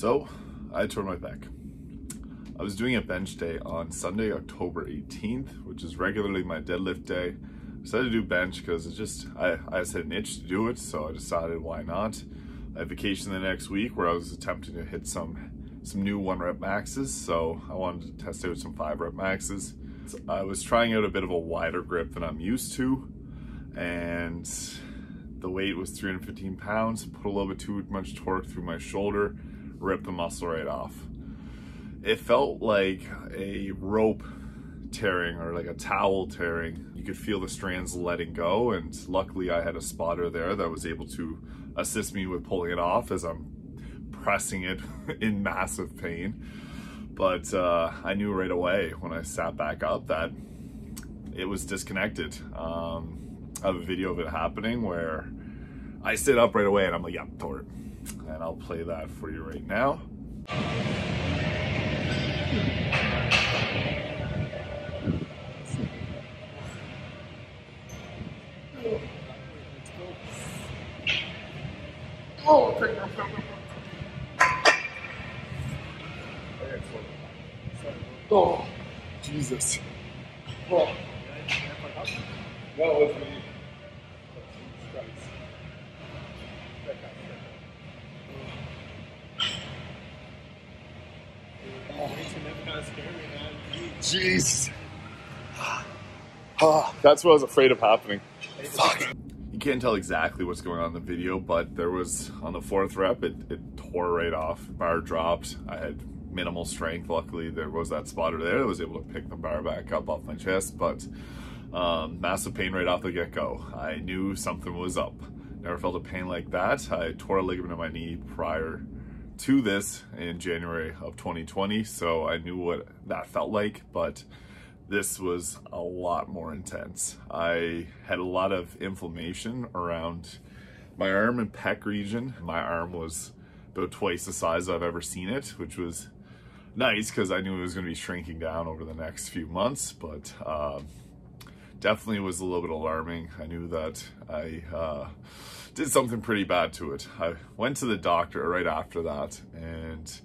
So I tore my pec. I was doing a bench day on Sunday, October 18th, which is regularly my deadlift day. I decided to do bench because it just, I just had an itch to do it, so I decided why not. I have vacation the next week where I was attempting to hit some new 1-rep maxes, so I wanted to test out some 5-rep maxes. So I was trying out a bit of a wider grip than I'm used to, and the weight was 315 pounds, put a little bit too much torque through my shoulder, ripped the muscle right off. It felt like a rope tearing or like a towel tearing. You could feel the strands letting go, and luckily I had a spotter there that was able to assist me with pulling it off as I'm pressing it in massive pain. But I knew right away when I sat back up that it was disconnected. I have a video of it happening where I sit up right away and I'm like, yeah, tore it. And I'll play that for you right now. Oh, oh, Jesus. Oh. That was me. Jeez. That's what I was afraid of happening. Fuck. You can't tell exactly what's going on in the video, but there was, on the 4th rep, it tore right off. Bar dropped. I had minimal strength. Luckily, there was that spotter there that was able to pick the bar back up off my chest, but massive pain right off the get-go. I knew something was up. Never felt a pain like that. I tore a ligament in my knee prior to this in January of 2020, so I knew what that felt like, but this was a lot more intense. I had a lot of inflammation around my arm and pec region. My arm was about twice the size I've ever seen it, which was nice because I knew it was going to be shrinking down over the next few months, but definitely was a little bit alarming. I knew that I did something pretty bad to it. I went to the doctor right after that, and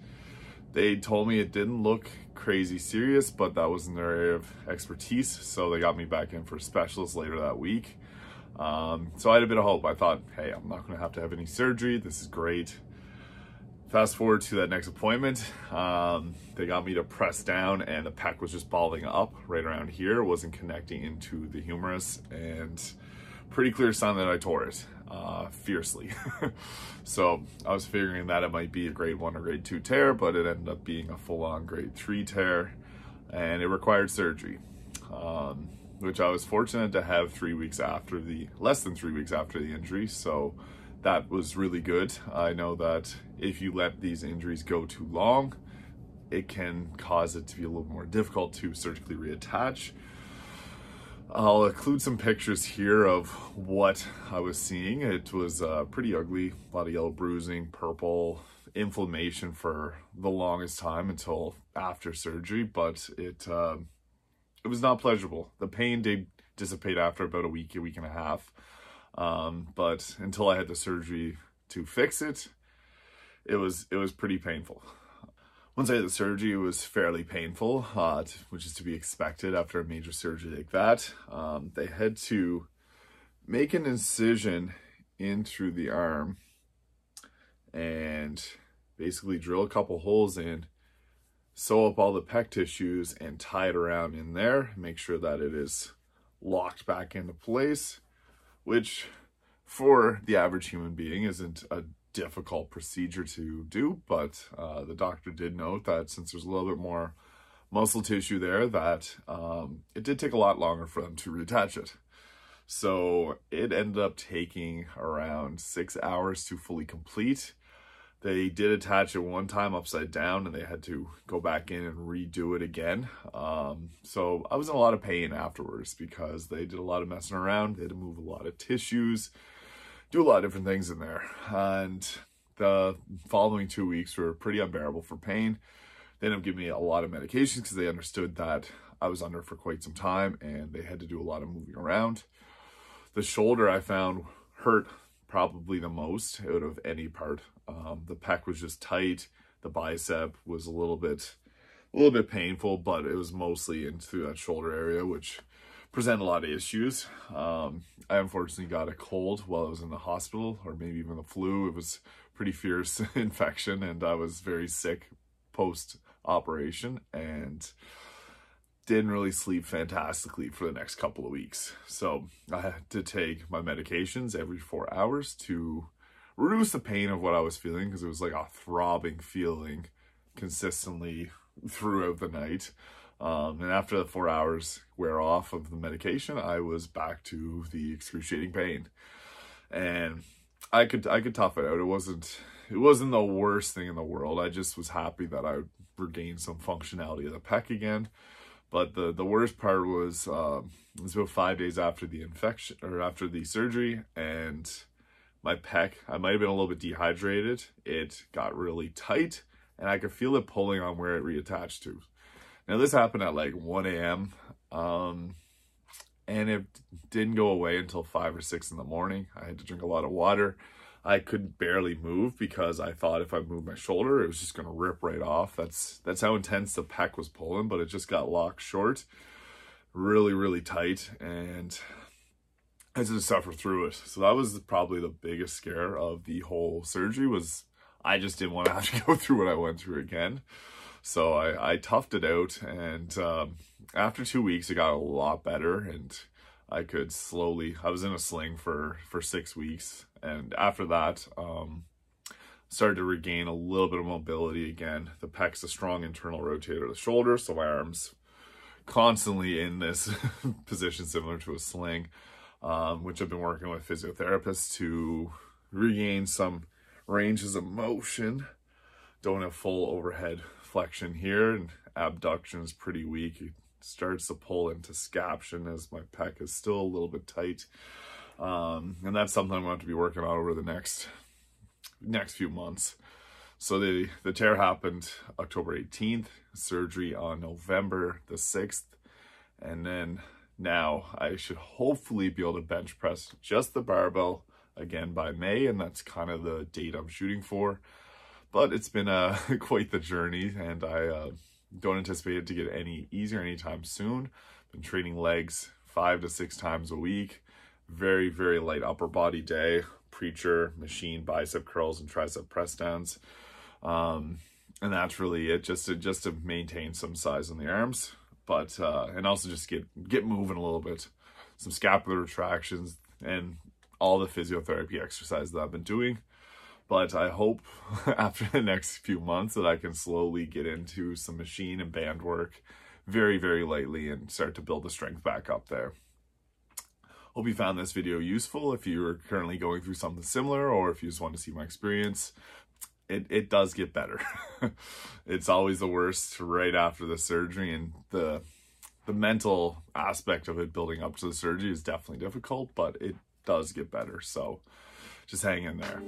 they told me it didn't look crazy serious, but that wasn't their area of expertise, so they got me back in for a specialist later that week. So I had a bit of hope. I thought, hey, I'm not going to have any surgery. This is great. Fast forward to that next appointment, they got me to press down, and the pec was just balling up right around here. It wasn't connecting into the humerus, and pretty clear sign that I tore it fiercely. So I was figuring that it might be a grade 1 or grade 2 tear, but it ended up being a full-on grade 3 tear, and it required surgery, which I was fortunate to have less than 3 weeks after the injury. So that was really good. I know that if you let these injuries go too long, it can cause it to be a little more difficult to surgically reattach. I'll include some pictures here of what I was seeing. It was pretty ugly, a lot of yellow bruising, purple, inflammation for the longest time until after surgery, but it was not pleasurable. The pain did dissipate after about a week and a half, but until I had the surgery to fix it, it was pretty painful. Once I had the surgery, it was fairly painful, which is to be expected after a major surgery like that. They had to make an incision in through the arm and basically drill a couple holes in, sew up all the pec tissues, and tie it around in there, make sure that it is locked back into place, which for the average human being isn't a difficult procedure to do, but the doctor did note that since there's a little bit more muscle tissue there, that it did take a lot longer for them to reattach it. So it ended up taking around 6 hours to fully complete. They did attach it one time upside down, and they had to go back in and redo it again. So I was in a lot of pain afterwards because they did a lot of messing around. They had to move a lot of tissues, do a lot of different things in there. And the following 2 weeks were pretty unbearable for pain. They ended up giving me a lot of medications because they understood that I was under for quite some time and they had to do a lot of moving around. The shoulder I found hurt probably the most out of any part. The pec was just tight. The bicep was a little bit painful, but it was mostly into that shoulder area, which present a lot of issues. I unfortunately got a cold while I was in the hospital, or maybe even the flu. It was pretty fierce infection, and I was very sick post-operation and didn't really sleep fantastically for the next couple of weeks. So I had to take my medications every 4 hours to reduce the pain of what I was feeling, because it was like a throbbing feeling consistently throughout the night. And after the 4 hours wear off of the medication, I was back to the excruciating pain, and I could tough it out. It wasn't the worst thing in the world. I just was happy that I regained some functionality of the pec again. But the worst part was it was about 5 days after the infection, or after the surgery, and my pec, I might have been a little bit dehydrated. It got really tight, and I could feel it pulling on where it reattached to. Now this happened at like 1 a.m. And it didn't go away until 5 or 6 in the morning. I had to drink a lot of water. I could barely move because I thought if I moved my shoulder, it was just gonna rip right off. That's how intense the pec was pulling, but it just got locked short, really, really tight, and I had to suffer through it. So that was probably the biggest scare of the whole surgery, was I just didn't want to have to go through what I went through again. So I toughed it out, and after 2 weeks, it got a lot better, and I could slowly, I was in a sling for 6 weeks, and after that, started to regain a little bit of mobility again. The pec's a strong internal rotator of the shoulder, so my arm's constantly in this position similar to a sling, which I've been working with physiotherapists to regain some ranges of motion. Don't have full overhead flexion here, and abduction is pretty weak. It starts to pull into scaption as my pec is still a little bit tight, and that's something I'm going to be working on over the next few months. So the tear happened October 18th, surgery on November the 6th, and then now I should hopefully be able to bench press just the barbell again by May, and that's kind of the date I'm shooting for. But it's been quite the journey, and I don't anticipate it to get any easier anytime soon. Been training legs 5 to 6 times a week. Very, very light upper body day. Preacher, machine, bicep curls, and tricep press downs. And that's really it, just to maintain some size in the arms. But, and also just get moving a little bit. Some scapular retractions and all the physiotherapy exercises that I've been doing. But I hope after the next few months that I can slowly get into some machine and band work very, very lightly and start to build the strength back up there. Hope you found this video useful. If you're currently going through something similar, or if you just want to see my experience, it does get better. It's always the worst right after the surgery, and the mental aspect of it building up to the surgery is definitely difficult, but it does get better. So just hang in there.